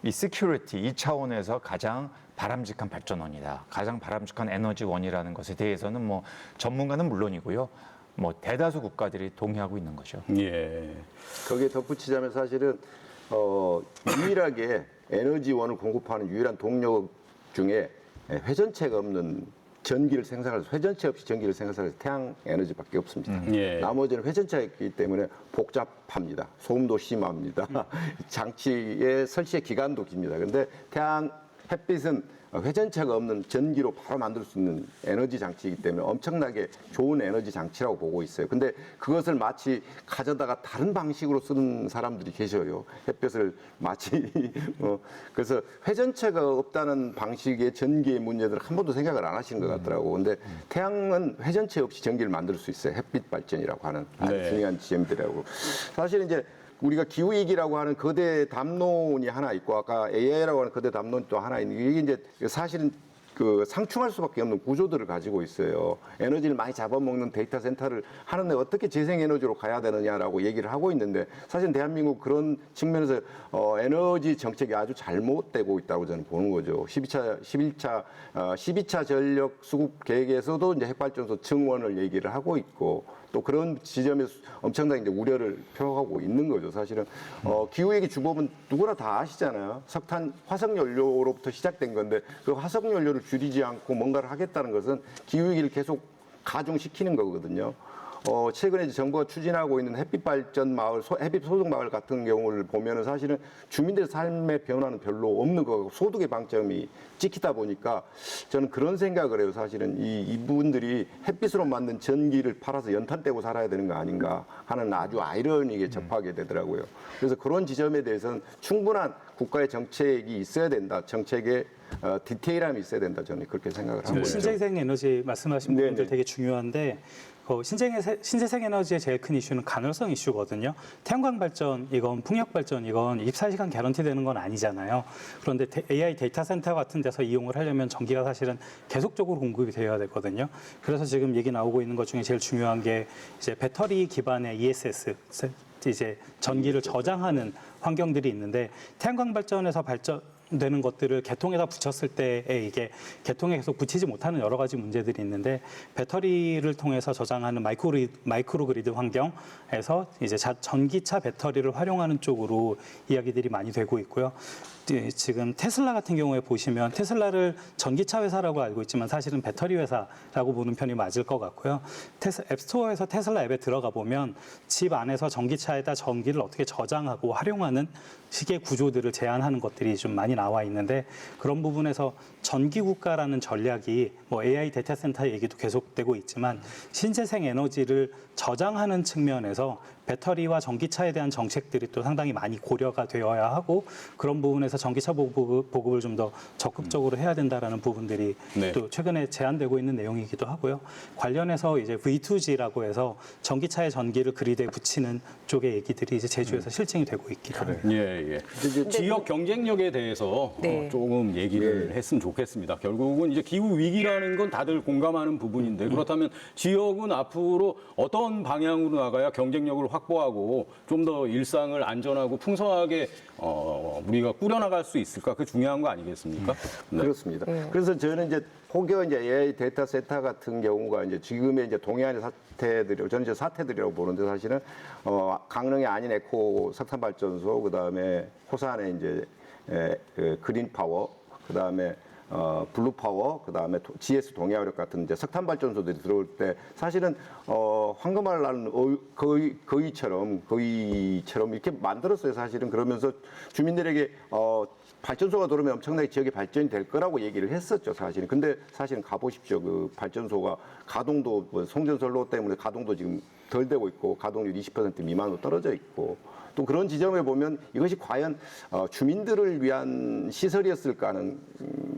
이 시큐리티 이 차원에서 가장 바람직한 발전원이다. 가장 바람직한 에너지원이라는 것에 대해서는 뭐 전문가는 물론이고요. 뭐 대다수 국가들이 동의하고 있는 거죠. 예. 거기에 덧붙이자면 사실은 유일하게 에너지원을 공급하는 유일한 동력 중에 회전체가 없는 전기를 생산해서 회전체 없이 전기를 생산해서 태양 에너지밖에 없습니다. 예. 나머지는 회전체가 있기 때문에 복잡합니다. 소음도 심합니다. 장치의 설치의 기간도 깁니다. 그런데 햇빛은 회전체가 없는 전기로 바로 만들 수 있는 에너지 장치이기 때문에 엄청나게 좋은 에너지 장치라고 보고 있어요. 근데 그것을 마치 가져다가 다른 방식으로 쓰는 사람들이 계셔요. 햇볕을 마치 그래서 회전체가 없다는 방식의 전기의 문제들을 한 번도 생각을 안 하시는 것 같더라고. 근데 태양은 회전체 없이 전기를 만들 수 있어요. 햇빛 발전이라고 하는 아주 네. 중요한 지점들이라고. 사실 이제 우리가 기후위기라고 하는 거대 담론이 하나 있고 아까 AI라고 하는 거대 담론이 또 하나 있는 이게 이제 사실은 그 상충할 수밖에 없는 구조들을 가지고 있어요. 에너지를 많이 잡아먹는 데이터 센터를 하는데 어떻게 재생에너지로 가야 되느냐라고 얘기를 하고 있는데 사실 대한민국 그런 측면에서 에너지 정책이 아주 잘못되고 있다고 저는 보는 거죠. 12차 전력 수급 계획에서도 이제 핵발전소 증원을 얘기를 하고 있고 또 그런 지점에서 엄청나게 이제 우려를 표하고 있는 거죠. 사실은 기후위기 주범은 누구나 다 아시잖아요. 석탄, 화석연료로부터 시작된 건데 그 화석연료를 줄이지 않고 뭔가를 하겠다는 것은 기후위기를 계속 가중시키는 거거든요. 최근에 이제 정부가 추진하고 있는 햇빛 발전 마을, 햇빛 소득 마을 같은 경우를 보면은 사실은 주민들의 삶의 변화는 별로 없는 거고 소득의 방점이 찍히다 보니까 저는 그런 생각을 해요. 사실은 이분들이 햇빛으로 만든 전기를 팔아서 연탄 떼고 살아야 되는 거 아닌가 하는 아주 아이러니하게 접하게 되더라고요. 그래서 그런 지점에 대해서는 충분한 국가의 정책이 있어야 된다. 정책의 디테일함이 있어야 된다. 저는 그렇게 생각을 하고 있죠. 신재생 에너지 말씀하신 부분들 되게 중요한데 신재생 에너지의 제일 큰 이슈는 가능성 이슈거든요. 태양광 발전, 이건 풍력 발전, 이건 24시간 개런티 되는 건 아니잖아요. 그런데 AI 데이터 센터 같은 데서 이용을 하려면 전기가 사실은 계속적으로 공급이 되어야 되거든요. 그래서 지금 얘기 나오고 있는 것 중에 제일 중요한 게 이제 배터리 기반의 ESS, 이제 전기를 저장하는 환경들이 있는데 태양광 발전에서 되는 것들을 개통에다 붙였을 때에 이게 개통에 계속 붙이지 못하는 여러 가지 문제들이 있는데 배터리를 통해서 저장하는 마이크로그리드 환경에서 이제 전기차 배터리를 활용하는 쪽으로 이야기들이 많이 되고 있고요. 지금 테슬라 같은 경우에 보시면 테슬라를 전기차 회사라고 알고 있지만 사실은 배터리 회사라고 보는 편이 맞을 것 같고요. 앱스토어에서 테슬라 앱에 들어가 보면 집 안에서 전기차에다 전기를 어떻게 저장하고 활용하는 식의 구조들을 제안하는 것들이 좀 많이 나와 있는데 그런 부분에서 전기국가라는 전략이 뭐 AI 데이터 센터 얘기도 계속되고 있지만 신재생 에너지를 저장하는 측면에서 배터리와 전기차에 대한 정책들이 또 상당히 많이 고려가 되어야 하고 그런 부분에서 전기차 보급을 좀 더 적극적으로 해야 된다라는 부분들이 또 최근에 제안되고 있는 내용이기도 하고요. 관련해서 이제 V2G라고 해서 전기차의 전기를 그리드에 붙이는 쪽의 얘기들이 이제 제주에서 실증이 되고 있기도 합니다. 예. 지역 경쟁력에 대해서 조금 얘기를 했으면 좋겠습니다. 결국은 이제 기후 위기라는 건 다들 공감하는 부분인데 그렇다면 지역은 앞으로 어떤 방향으로 나가야 경쟁력을 확보하고 좀 더 일상을 안전하고 풍성하게 우리가 꾸려나갈 수 있을까? 그게 중요한 거 아니겠습니까? 네. 그렇습니다. 그래서 저는 이제 혹여 이제 AI 데이터 센터 같은 경우가 이제 지금의 이제 동해안의 사태들이 저는 이제 사태들이라고 보는데 사실은 강릉의 안인 에코 석탄 발전소 그다음에 호산의 이제 그 그린 파워 그다음에 블루 파워, 그다음에 GS 동해화력 같은 이제 석탄 발전소들이 들어올 때 사실은 황금알 나는 거위처럼 이렇게 만들었어요. 사실은 그러면서 주민들에게 발전소가 들어오면 엄청나게 지역이 발전이 될 거라고 얘기를 했었죠. 사실은. 근데 사실은 가보십시오. 그 발전소가 가동도 송전선로 때문에 가동도 지금 덜 되고 있고 가동률 20% 미만으로 떨어져 있고. 또 그런 지점에 보면 이것이 과연 주민들을 위한 시설이었을까 하는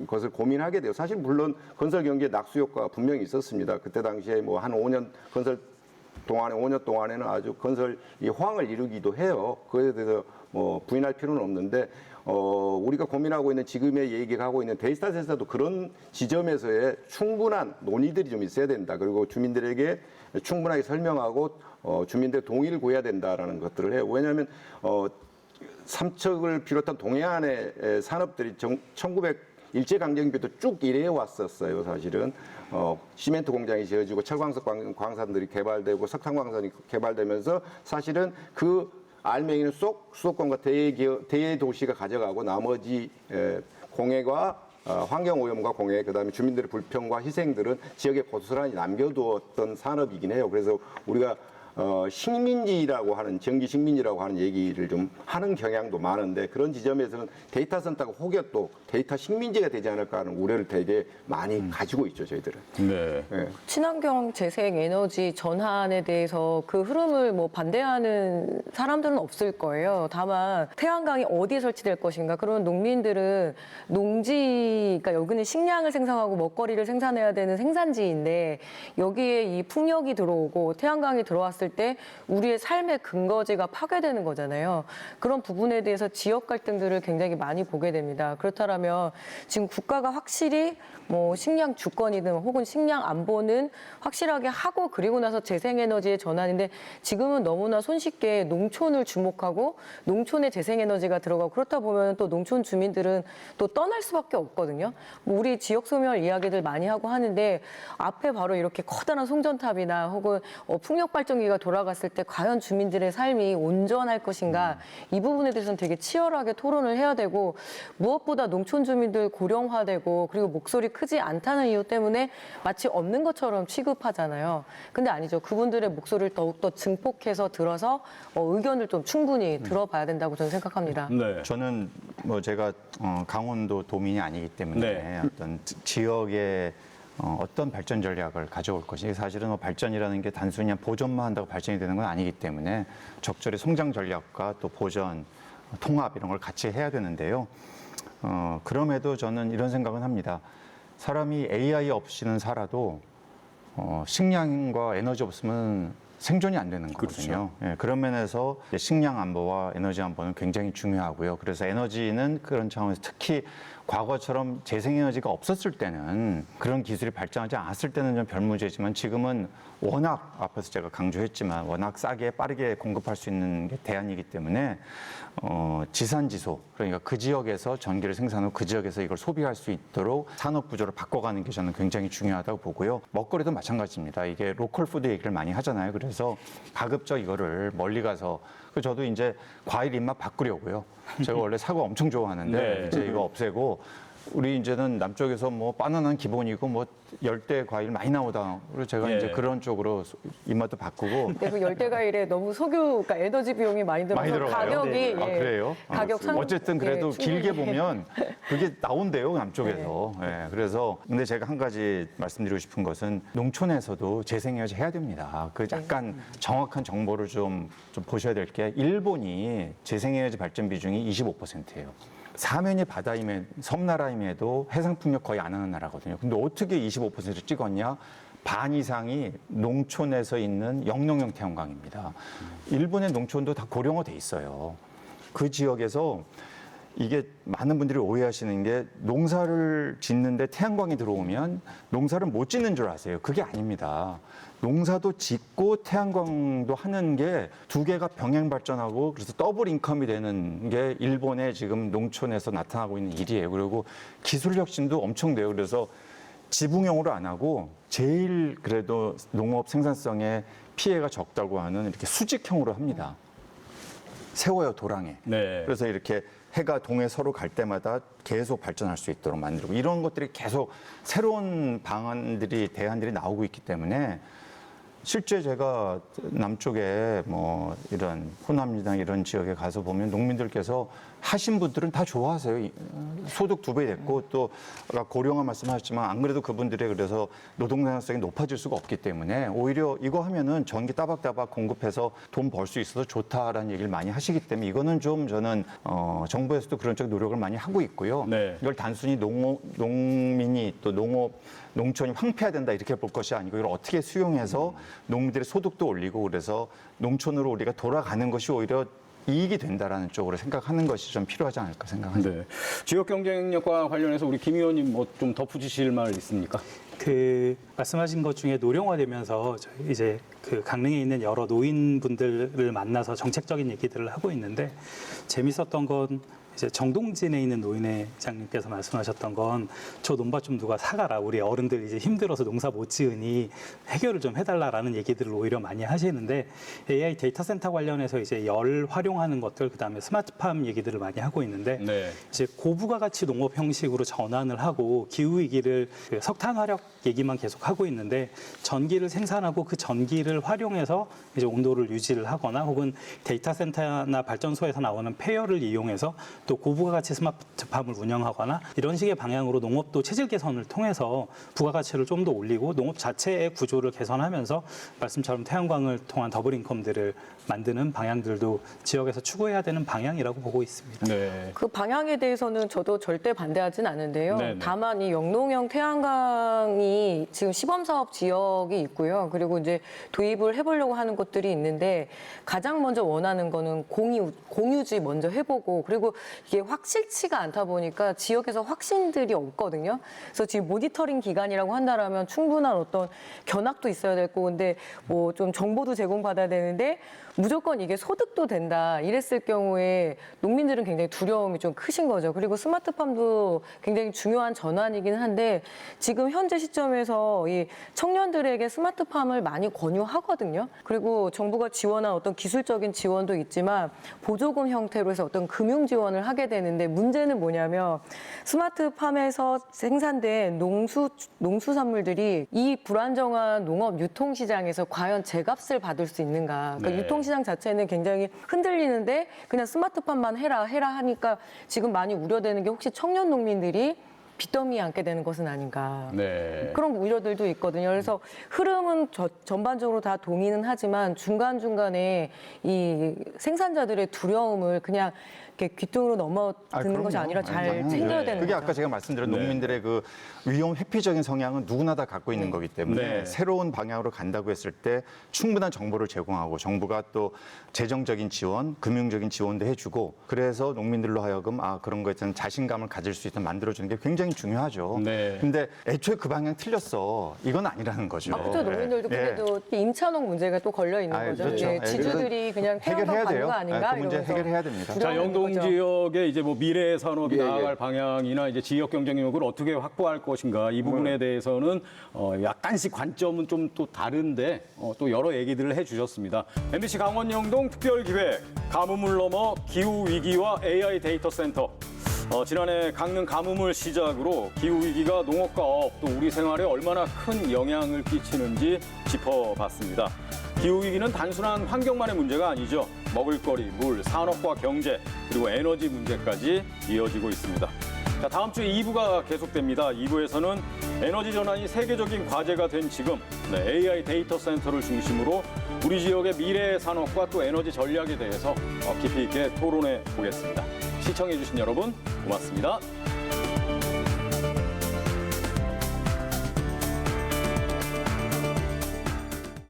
것을 고민하게 돼요. 사실 물론 건설 경기에 낙수 효과가 분명히 있었습니다. 그때 당시에 뭐 한 5년 동안에는 아주 건설이 호황을 이루기도 해요. 그에 대해서 뭐 부인할 필요는 없는데 우리가 고민하고 있는 지금의 얘기가 하고 있는 데이터 센터도 그런 지점에서의 충분한 논의들이 좀 있어야 된다. 그리고 주민들에게 충분하게 설명하고 주민들의 동의를 구해야 된다라는 것들을 해요. 왜냐하면 삼척을 비롯한 동해안의 산업들이 1900 일제강점기부터 쭉 일해 왔었어요, 사실은. 시멘트 공장이 지어지고 철광석 광산들이 개발되고 석탄 광산이 개발되면서 사실은 그 알맹이는 쏙 수도권과 대도시가 가져가고 나머지 공해가 환경오염과 공해, 그다음에 주민들의 불평과 희생들은 지역에 고스란히 남겨두었던 산업이긴 해요. 그래서 우리가 식민지라고 하는 정기 식민지라고 하는 얘기를 좀 하는 경향도 많은데 그런 지점에서는 데이터 센터가 혹여 또 데이터 식민지가 되지 않을까 하는 우려를 되게 많이 가지고 있죠, 저희들은. 네. 친환경 재생 에너지 전환에 대해서 그 흐름을 뭐 반대하는 사람들은 없을 거예요. 다만 태양광이 어디에 설치될 것인가. 그러면 농민들은 그러니까 여기는 식량을 생산하고 먹거리를 생산해야 되는 생산지인데 여기에 이 풍력이 들어오고 태양광이 들어왔을 때 우리의 삶의 근거지가 파괴되는 거잖아요. 그런 부분에 대해서 지역 갈등들을 굉장히 많이 보게 됩니다. 그렇다면 지금 국가가 확실히 뭐 식량 주권이든 혹은 식량 안보는 확실하게 하고 그리고 나서 재생에너지의 전환인데 지금은 너무나 손쉽게 농촌을 주목하고 농촌에 재생에너지가 들어가고 그렇다 보면 또 농촌 주민들은 또 떠날 수밖에 없거든요. 뭐 우리 지역 소멸 이야기들 많이 하고 하는데 앞에 바로 이렇게 커다란 송전탑이나 혹은 풍력 발전기가 돌아갔을 때 과연 주민들의 삶이 온전할 것인가 이 부분에 대해서는 되게 치열하게 토론을 해야 되고 무엇보다 농촌 주민들 고령화되고 그리고 목소리 크지 않다는 이유 때문에 마치 없는 것처럼 취급하잖아요. 근데 아니죠. 그분들의 목소리를 더욱더 증폭해서 들어서 의견을 좀 충분히 들어봐야 된다고 저는 생각합니다. 네. 저는 뭐 제가 강원도 도민이 아니기 때문에 어떤 지역의 어떤 발전 전략을 가져올 것인지 사실은 발전이라는 게 단순히 보전만 한다고 발전이 되는 건 아니기 때문에 적절히 성장 전략과 또 보전, 통합 이런 걸 같이 해야 되는데요. 그럼에도 저는 이런 생각은 합니다. 사람이 AI 없이는 살아도 식량과 에너지 없으면 생존이 안 되는 거거든요. 그렇죠. 예, 그런 면에서 식량 안보와 에너지 안보는 굉장히 중요하고요. 그래서 에너지는 그런 차원에서 특히 과거처럼 재생에너지가 없었을 때는 그런 기술이 발전하지 않았을 때는 좀 별 문제지만 지금은 워낙 앞에서 제가 강조했지만 워낙 싸게 빠르게 공급할 수 있는 게 대안이기 때문에 지산지소 그러니까 그 지역에서 전기를 생산하고 그 지역에서 이걸 소비할 수 있도록 산업 구조를 바꿔가는 게 저는 굉장히 중요하다고 보고요. 먹거리도 마찬가지입니다. 이게 로컬 푸드 얘기를 많이 하잖아요. 그래서 가급적 이거를 멀리 가서 저도 이제 과일 입맛 바꾸려고요. 제가 원래 사과 엄청 좋아하는데 네. 이제 이거 없애고 우리 이제는 남쪽에서 뭐 바나나는 기본이고 뭐 열대 과일 많이 나오다. 그리고 제가 이제 그런 쪽으로 입맛도 바꾸고. 근데 그 열대 과일에 너무 그러니까 에너지 비용이 많이 들어서 가격이 아, 그래요? 가격 상 어쨌든 그래도 충분히. 길게 보면 그게 나온대요 남쪽에서. 그래서 근데 제가 한 가지 말씀드리고 싶은 것은 농촌에서도 재생에너지 해야 됩니다. 그 약간 정확한 정보를 좀 보셔야 될 게 일본이 재생에너지 발전 비중이 25%예요. 사면이 바다임에 섬나라임에도 해상 풍력 거의 안 하는 나라거든요. 근데 어떻게 25%를 찍었냐? 반 이상이 농촌에서 있는 영농형 태양광입니다. 일본의 농촌도 다 고령화돼 있어요. 그 지역에서 이게 많은 분들이 오해하시는 게 농사를 짓는데 태양광이 들어오면 농사를 못 짓는 줄 아세요. 그게 아닙니다. 농사도 짓고 태양광도 하는 게 두 개가 병행 발전하고 그래서 더블 인컴이 되는 게 일본의 지금 농촌에서 나타나고 있는 일이에요. 그리고 기술 혁신도 엄청 돼요. 그래서 지붕형으로 안 하고 제일 그래도 농업 생산성에 피해가 적다고 하는 이렇게 수직형으로 합니다. 세워요, 도랑에. 네. 그래서 이렇게 해가 동해 서로 갈 때마다 계속 발전할 수 있도록 만들고 이런 것들이 계속 새로운 방안들이 대안들이 나오고 있기 때문에 실제 제가 남쪽에 뭐 이런 호남이나 이런 지역에 가서 보면 농민들께서 하신 분들은 다 좋아하세요. 소득 2배 됐고 또 아까 고령화 말씀하셨지만 안 그래도 그분들의 그래서 노동 생산성이 높아질 수가 없기 때문에 오히려 이거 하면은 전기 따박따박 공급해서 돈 벌 수 있어서 좋다라는 얘기를 많이 하시기 때문에 이거는 좀 저는 정부에서도 그런 쪽 노력을 많이 하고 있고요. 네. 이걸 단순히 농민이 또 농촌이 황폐해야 된다 이렇게 볼 것이 아니고 이걸 어떻게 수용해서 농민들의 소득도 올리고 그래서 농촌으로 우리가 돌아가는 것이 오히려 이익이 된다라는 쪽으로 생각하는 것이 좀 필요하지 않을까 생각합니다. 네. 지역 경쟁력과 관련해서 우리 김 의원님 뭐 좀 덧붙이실 말 있습니까? 그 말씀하신 것 중에 노령화되면서 이제 그 강릉에 있는 여러 노인분들을 만나서 정책적인 얘기들을 하고 있는데 재밌었던 건 이제 정동진에 있는 노인회장님께서 말씀하셨던 건 저 논밭 좀 누가 사가라. 우리 어른들 이제 힘들어서 농사 못 지으니 해결을 좀 해달라라는 얘기들을 오히려 많이 하시는데 AI 데이터 센터 관련해서 이제 열 활용하는 것들 그다음에 스마트팜 얘기들을 많이 하고 있는데 네. 이제 고부가가치 농업 형식으로 전환을 하고 기후 위기를 그 석탄 화력 얘기만 계속 하고 있는데 전기를 생산하고 그 전기를 활용해서 이제 온도를 유지를 하거나 혹은 데이터 센터나 발전소에서 나오는 폐열을 이용해서 또 고부가가치 스마트팜을 운영하거나 이런 식의 방향으로 농업도 체질 개선을 통해서 부가가치를 좀 더 올리고 농업 자체의 구조를 개선하면서 말씀처럼 태양광을 통한 더블 인컴들을 만드는 방향들도 지역에서 추구해야 되는 방향이라고 보고 있습니다. 네. 그 방향에 대해서는 저도 절대 반대하진 않은데요. 네네. 다만 이 영농형 태양광이 지금 시범사업 지역이 있고요. 그리고 이제 도입을 해보려고 하는 곳들이 있는데 가장 먼저 원하는 거는 공유지 먼저 해보고 그리고 이게 확실치가 않다 보니까 지역에서 확신들이 없거든요. 그래서 지금 모니터링 기간이라고 한다라면 충분한 어떤 견학도 있어야 될 거고 근데 뭐 좀 정보도 제공받아야 되는데 무조건 이게 소득도 된다 이랬을 경우에 농민들은 굉장히 두려움이 좀 크신 거죠. 그리고 스마트팜도 굉장히 중요한 전환이긴 한데 지금 현재 시점에서 이 청년들에게 스마트팜을 많이 권유하거든요. 그리고 정부가 지원한 어떤 기술적인 지원도 있지만 보조금 형태로 해서 어떤 금융 지원을 하게 되는데 문제는 뭐냐면 스마트팜에서 생산된 농수산물들이 이 불안정한 농업 유통시장에서 과연 제값을 받을 수 있는가. 그러니까 네. 유통시장 자체는 굉장히 흔들리는데 그냥 스마트팜만 해라 하니까 지금 많이 우려되는 게 혹시 청년 농민들이 빚더미에 앉게 되는 것은 아닌가. 네. 그런 우려들도 있거든요. 그래서 흐름은 전반적으로 다 동의는 하지만 중간중간에 이 생산자들의 두려움을 그냥 이렇게 귀뚱으로 넘어드는 것이 아니라 잘 챙겨야 되는 그게 거죠. 아까 제가 말씀드린 네. 농민들의 그 위험 회피적인 성향은 누구나 다 갖고 있는 거기 때문에 네. 새로운 방향으로 간다고 했을 때 충분한 정보를 제공하고 정부가 또 재정적인 지원, 금융적인 지원도 해주고 그래서 농민들로 하여금 그런 거에 대한 자신감을 가질 수 있도록 만들어주는 게 굉장히 중요하죠. 네. 근데 애초에 그 방향 틀렸어. 이건 아니라는 거죠. 그렇죠. 농민들도 근데도 임차농 문제가 또 걸려 있는 거죠. 그렇죠. 예, 지주들이 그냥 태양광 해결해야 받는 돼요. 거 아닌가? 그 문제 이러면서 해결해야 됩니다. 자, 두려워하는 영동 거죠. 지역의 이제 뭐 미래 산업이 예, 나아갈 예. 방향이나 이제 지역 경쟁력을 어떻게 확보할 것인가 이 부분에 대해서는 약간씩 관점은 좀 또 다른데 또 여러 얘기들을 해주셨습니다. MBC 강원 영동 특별기획 가뭄을 넘어 기후 위기와 AI 데이터 센터. 지난해 강릉 가뭄을 시작으로 기후 위기가 농업과 업 또 우리 생활에 얼마나 큰 영향을 끼치는지 짚어봤습니다. 기후 위기는 단순한 환경만의 문제가 아니죠. 먹을거리, 물, 산업과 경제, 그리고 에너지 문제까지 이어지고 있습니다. 자, 다음 주에 2부가 계속됩니다. 2부에서는 에너지 전환이 세계적인 과제가 된 지금 AI 데이터 센터를 중심으로 우리 지역의 미래 산업과 또 에너지 전략에 대해서 깊이 있게 토론해 보겠습니다. 시청해 주신 여러분 고맙습니다.